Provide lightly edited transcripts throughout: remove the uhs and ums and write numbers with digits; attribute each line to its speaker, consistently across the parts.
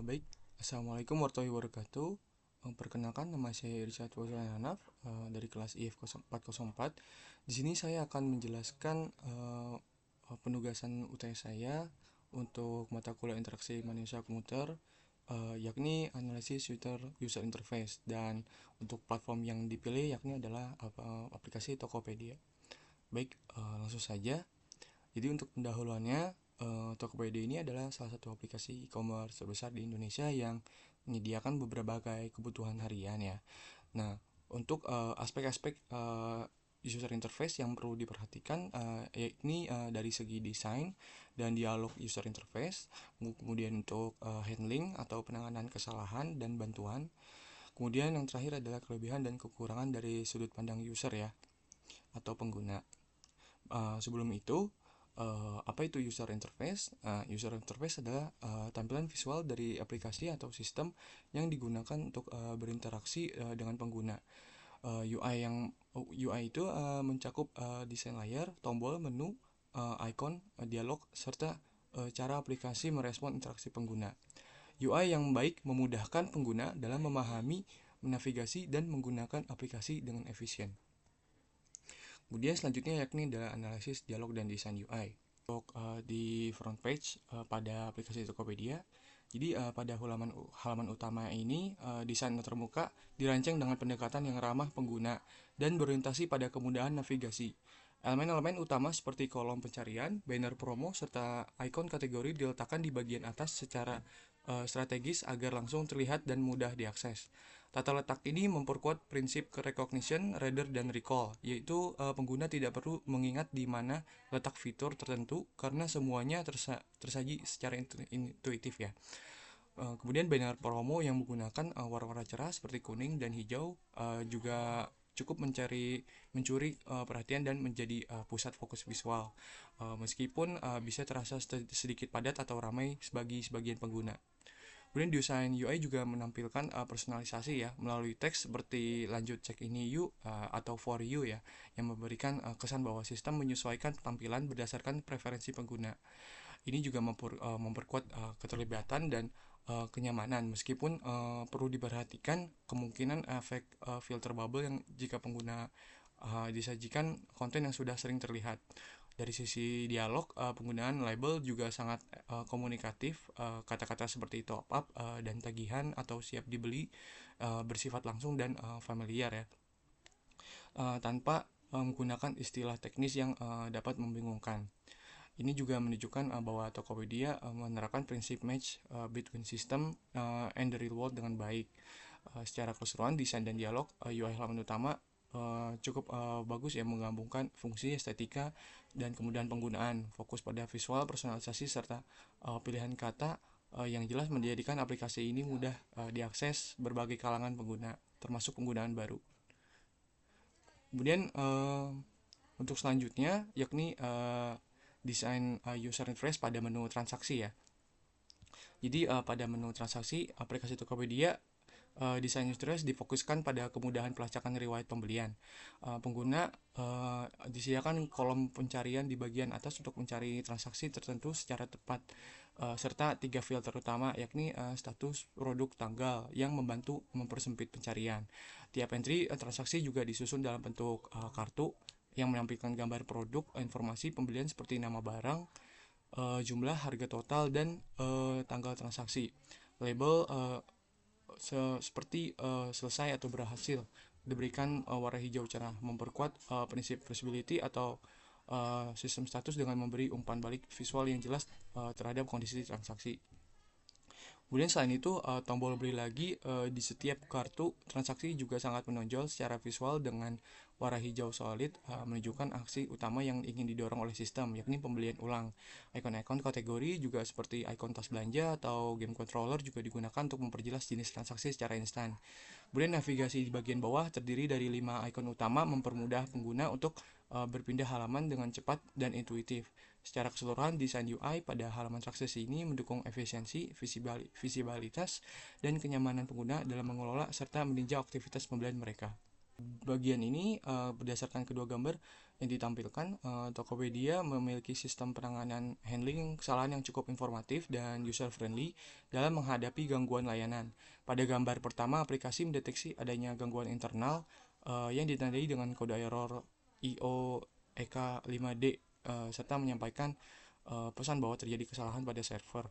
Speaker 1: Baik, Assalamualaikum warahmatullahi wabarakatuh. Perkenalkan, nama saya Irsyad Fauzan dari kelas IF 404. Di sini saya akan menjelaskan penugasan UTS saya untuk mata kuliah interaksi manusia komputer, yakni analisis user interface, dan untuk platform yang dipilih yakni adalah aplikasi Tokopedia. Baik, langsung saja. Jadi untuk pendahuluannya, Tokopedia ini adalah salah satu aplikasi e-commerce terbesar di Indonesia yang menyediakan beberapa kebutuhan harian ya. Nah, untuk aspek-aspek user interface yang perlu diperhatikan, yakni dari segi desain dan dialog user interface, kemudian untuk handling atau penanganan kesalahan dan bantuan. Kemudian yang terakhir adalah kelebihan dan kekurangan dari sudut pandang user ya, atau pengguna. Sebelum itu, apa itu user interface? User interface adalah tampilan visual dari aplikasi atau sistem yang digunakan untuk berinteraksi dengan pengguna. UI itu mencakup desain layar, tombol, menu, icon, dialog, serta cara aplikasi merespon interaksi pengguna. UI yang baik memudahkan pengguna dalam memahami, menavigasi, dan menggunakan aplikasi dengan efisien. Kemudian selanjutnya yakni adalah analisis dialog dan desain UI. Untuk di front page pada aplikasi Tokopedia, jadi pada halaman utama ini, desain terbuka dirancang dengan pendekatan yang ramah pengguna dan berorientasi pada kemudahan navigasi. Elemen-elemen utama seperti kolom pencarian, banner promo, serta ikon kategori diletakkan di bagian atas secara strategis agar langsung terlihat dan mudah diakses. Tata letak ini memperkuat prinsip recognition rather than recall, yaitu pengguna tidak perlu mengingat di mana letak fitur tertentu karena semuanya tersaji secara intuitif ya. Kemudian banner promo yang menggunakan warna-warna cerah seperti kuning dan hijau juga cukup mencuri perhatian dan menjadi pusat fokus visual, meskipun bisa terasa sedikit padat atau ramai bagi sebagian pengguna. Kemudian desain UI juga menampilkan personalisasi ya melalui teks seperti lanjut cek ini yuk atau for you ya, yang memberikan kesan bahwa sistem menyesuaikan tampilan berdasarkan preferensi pengguna. Ini juga memperkuat keterlibatan dan kenyamanan, meskipun perlu diperhatikan kemungkinan efek filter bubble yang jika pengguna disajikan konten yang sudah sering terlihat. Dari sisi dialog, penggunaan label juga sangat komunikatif. Kata-kata seperti top up dan tagihan atau siap dibeli bersifat langsung dan familiar ya, tanpa menggunakan istilah teknis yang dapat membingungkan. Ini juga menunjukkan bahwa Tokopedia menerapkan prinsip match between system and the real world dengan baik. Secara keseluruhan, desain dan dialog UI halaman utama cukup bagus ya, menggabungkan fungsi, estetika, dan kemudahan penggunaan. Fokus pada visual, personalisasi, serta pilihan kata yang jelas menjadikan aplikasi ini mudah diakses berbagai kalangan pengguna, termasuk penggunaan baru. Kemudian untuk selanjutnya yakni desain user interface pada menu transaksi ya. Jadi pada menu transaksi aplikasi Tokopedia, desain user interface difokuskan pada kemudahan pelacakan riwayat pembelian. Pengguna disediakan kolom pencarian di bagian atas untuk mencari transaksi tertentu secara tepat, serta 3 filter utama yakni status, produk, tanggal yang membantu mempersempit pencarian. Tiap entry transaksi juga disusun dalam bentuk kartu yang menampilkan gambar produk, informasi pembelian seperti nama barang, jumlah, harga total, dan tanggal transaksi. Label seperti selesai atau berhasil diberikan warna hijau cerah, memperkuat prinsip visibility atau sistem status dengan memberi umpan balik visual yang jelas terhadap kondisi transaksi. Kemudian selain itu, tombol beli lagi di setiap kartu transaksi juga sangat menonjol secara visual dengan warna hijau solid, menunjukkan aksi utama yang ingin didorong oleh sistem, yakni pembelian ulang. Ikon-ikon kategori juga seperti ikon tas belanja atau game controller juga digunakan untuk memperjelas jenis transaksi secara instan. Kemudian navigasi di bagian bawah terdiri dari 5 ikon utama mempermudah pengguna untuk berpindah halaman dengan cepat dan intuitif. Secara keseluruhan, desain UI pada halaman sukses ini mendukung efisiensi, visibilitas, dan kenyamanan pengguna dalam mengelola serta meninjau aktivitas pembelian mereka. Bagian ini berdasarkan kedua gambar yang ditampilkan, Tokopedia memiliki sistem penanganan handling kesalahan yang cukup informatif dan user friendly dalam menghadapi gangguan layanan. Pada gambar pertama, aplikasi mendeteksi adanya gangguan internal yang ditandai dengan kode error IOEK5D serta menyampaikan pesan bahwa terjadi kesalahan pada server.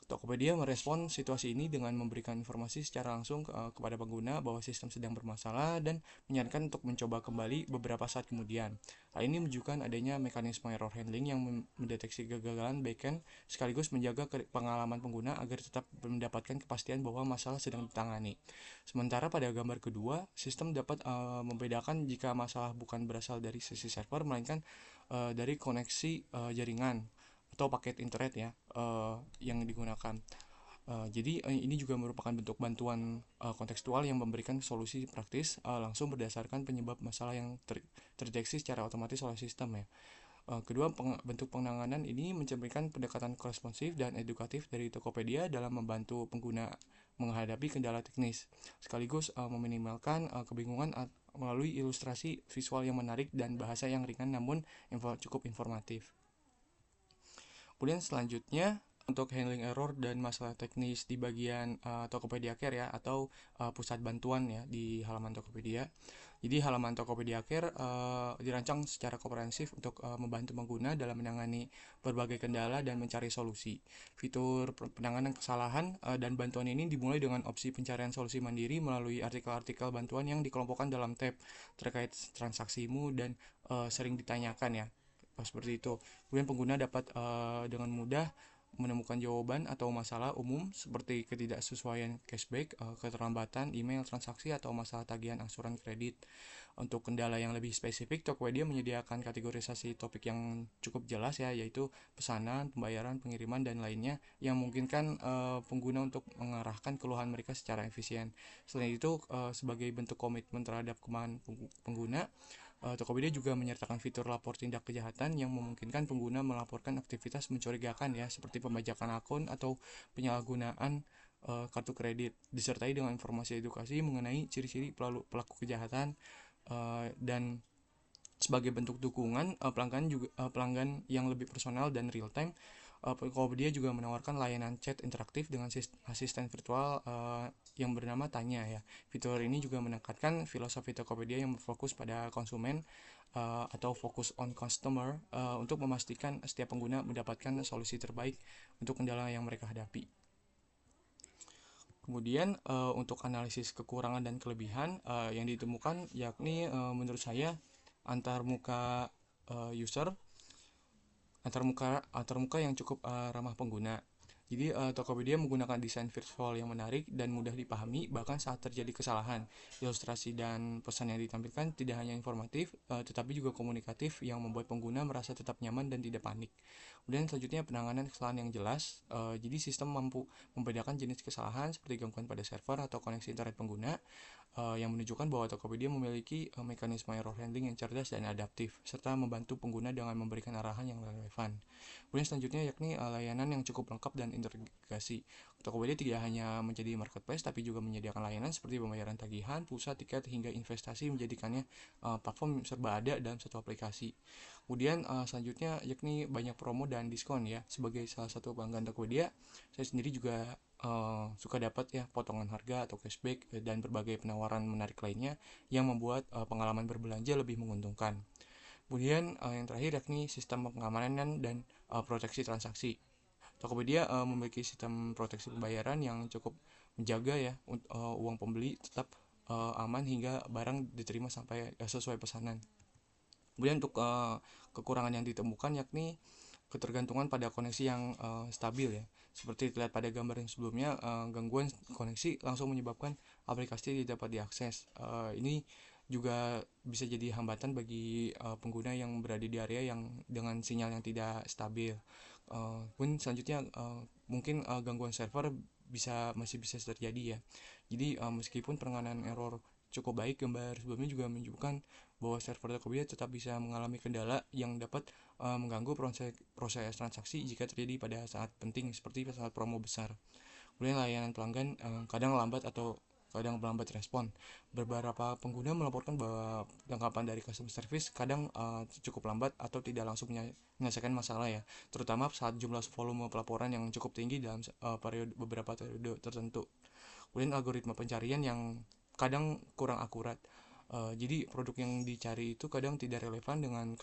Speaker 1: Tokopedia merespon situasi ini dengan memberikan informasi secara langsung kepada pengguna bahwa sistem sedang bermasalah dan menyarankan untuk mencoba kembali beberapa saat kemudian. Hal ini menunjukkan adanya mekanisme error handling yang mendeteksi kegagalan backend sekaligus menjaga pengalaman pengguna agar tetap mendapatkan kepastian bahwa masalah sedang ditangani. Sementara pada gambar kedua, sistem dapat membedakan jika masalah bukan berasal dari sisi server melainkan dari koneksi jaringan atau paket internet ya yang digunakan. Jadi ini juga merupakan bentuk bantuan kontekstual yang memberikan solusi praktis langsung berdasarkan penyebab masalah yang terdeteksi secara otomatis oleh sistem ya. Kedua bentuk penanganan ini mencerminkan pendekatan responsif dan edukatif dari Tokopedia dalam membantu pengguna menghadapi kendala teknis, sekaligus meminimalkan kebingungan melalui ilustrasi visual yang menarik dan bahasa yang ringan namun cukup informatif. Kemudian selanjutnya untuk handling error dan masalah teknis di bagian Tokopedia Care ya atau pusat bantuan ya di halaman Tokopedia. Jadi halaman Tokopedia Care dirancang secara komprehensif untuk membantu pengguna dalam menangani berbagai kendala dan mencari solusi. Fitur penanganan kesalahan dan bantuan ini dimulai dengan opsi pencarian solusi mandiri melalui artikel-artikel bantuan yang dikelompokkan dalam tab terkait transaksimu dan sering ditanyakan ya. Seperti itu. Kemudian pengguna dapat dengan mudah menemukan jawaban atau masalah umum seperti ketidaksesuaian cashback, keterlambatan email transaksi atau masalah tagihan angsuran kredit. Untuk kendala yang lebih spesifik, Tokopedia menyediakan kategorisasi topik yang cukup jelas ya, yaitu pesanan, pembayaran, pengiriman dan lainnya yang memungkinkan pengguna untuk mengarahkan keluhan mereka secara efisien. Selain itu, sebagai bentuk komitmen terhadap kemampuan pengguna, Tokopedia juga menyertakan fitur lapor tindak kejahatan yang memungkinkan pengguna melaporkan aktivitas mencurigakan ya seperti pembajakan akun atau penyalahgunaan kartu kredit disertai dengan informasi edukasi mengenai ciri-ciri pelaku kejahatan dan sebagai bentuk dukungan pelanggan yang lebih personal dan real time. Tokopedia juga menawarkan layanan chat interaktif dengan asisten virtual yang bernama Tanya ya. Fitur ini juga menekankan filosofi Tokopedia yang berfokus pada konsumen atau fokus on customer untuk memastikan setiap pengguna mendapatkan solusi terbaik untuk kendala yang mereka hadapi. Kemudian untuk analisis kekurangan dan kelebihan yang ditemukan yakni menurut saya antarmuka user antarmuka yang cukup ramah pengguna. Jadi Tokopedia menggunakan desain visual yang menarik dan mudah dipahami bahkan saat terjadi kesalahan. Ilustrasi dan pesan yang ditampilkan tidak hanya informatif tetapi juga komunikatif yang membuat pengguna merasa tetap nyaman dan tidak panik. Kemudian selanjutnya penanganan kesalahan yang jelas. Jadi sistem mampu membedakan jenis kesalahan seperti gangguan pada server atau koneksi internet pengguna yang menunjukkan bahwa Tokopedia memiliki mekanisme error handling yang cerdas dan adaptif serta membantu pengguna dengan memberikan arahan yang relevan. Kemudian selanjutnya yakni layanan yang cukup lengkap dan integrasi. Tokopedia tidak hanya menjadi marketplace tapi juga menyediakan layanan seperti pembayaran tagihan, pulsa, tiket hingga investasi menjadikannya platform serba ada dalam satu aplikasi. Kemudian selanjutnya yakni banyak promo dan diskon ya. Sebagai salah satu pelanggan Tokopedia, saya sendiri juga suka dapat ya potongan harga atau cashback dan berbagai penawaran menarik lainnya yang membuat pengalaman berbelanja lebih menguntungkan. Kemudian yang terakhir yakni sistem pengamanan dan proteksi transaksi. Tokopedia memiliki sistem proteksi pembayaran yang cukup menjaga ya uang pembeli tetap aman hingga barang diterima sampai sesuai pesanan. Kemudian untuk kekurangan yang ditemukan yakni ketergantungan pada koneksi yang stabil ya. Seperti terlihat pada gambar yang sebelumnya, gangguan koneksi langsung menyebabkan aplikasi tidak dapat diakses. Ini juga bisa jadi hambatan bagi pengguna yang berada di area yang dengan sinyal yang tidak stabil. Pun selanjutnya mungkin gangguan server masih bisa terjadi ya. Jadi meskipun penanganan error cukup baik, gambar sebelumnya juga menunjukkan bahwa server Tokopedia tetap bisa mengalami kendala yang dapat mengganggu proses transaksi jika terjadi pada saat penting seperti saat promo besar. Kemudian layanan pelanggan kadang lambat atau kadang melambat respon. Beberapa pengguna melaporkan bahwa tanggapan dari customer service kadang cukup lambat atau tidak langsung menyelesaikan masalah ya, terutama saat jumlah volume pelaporan yang cukup tinggi dalam beberapa periode tertentu. Kemudian algoritma pencarian yang kadang kurang akurat. Jadi produk yang dicari itu kadang tidak relevan dengan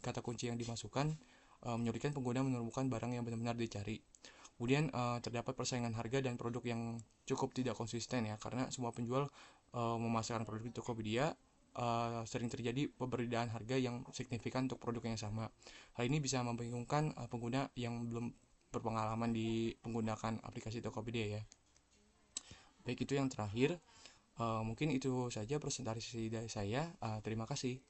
Speaker 1: kata kunci yang dimasukkan, menyulitkan pengguna menemukan barang yang benar-benar dicari. Kemudian terdapat persaingan harga dan produk yang cukup tidak konsisten ya, karena semua penjual memasarkan produk di Tokopedia. Sering terjadi perbedaan harga yang signifikan untuk produk yang sama. Hal ini bisa membingungkan pengguna yang belum berpengalaman di menggunakan aplikasi Tokopedia ya. Baik, itu yang terakhir. Mungkin itu saja presentasi dari saya. Terima kasih.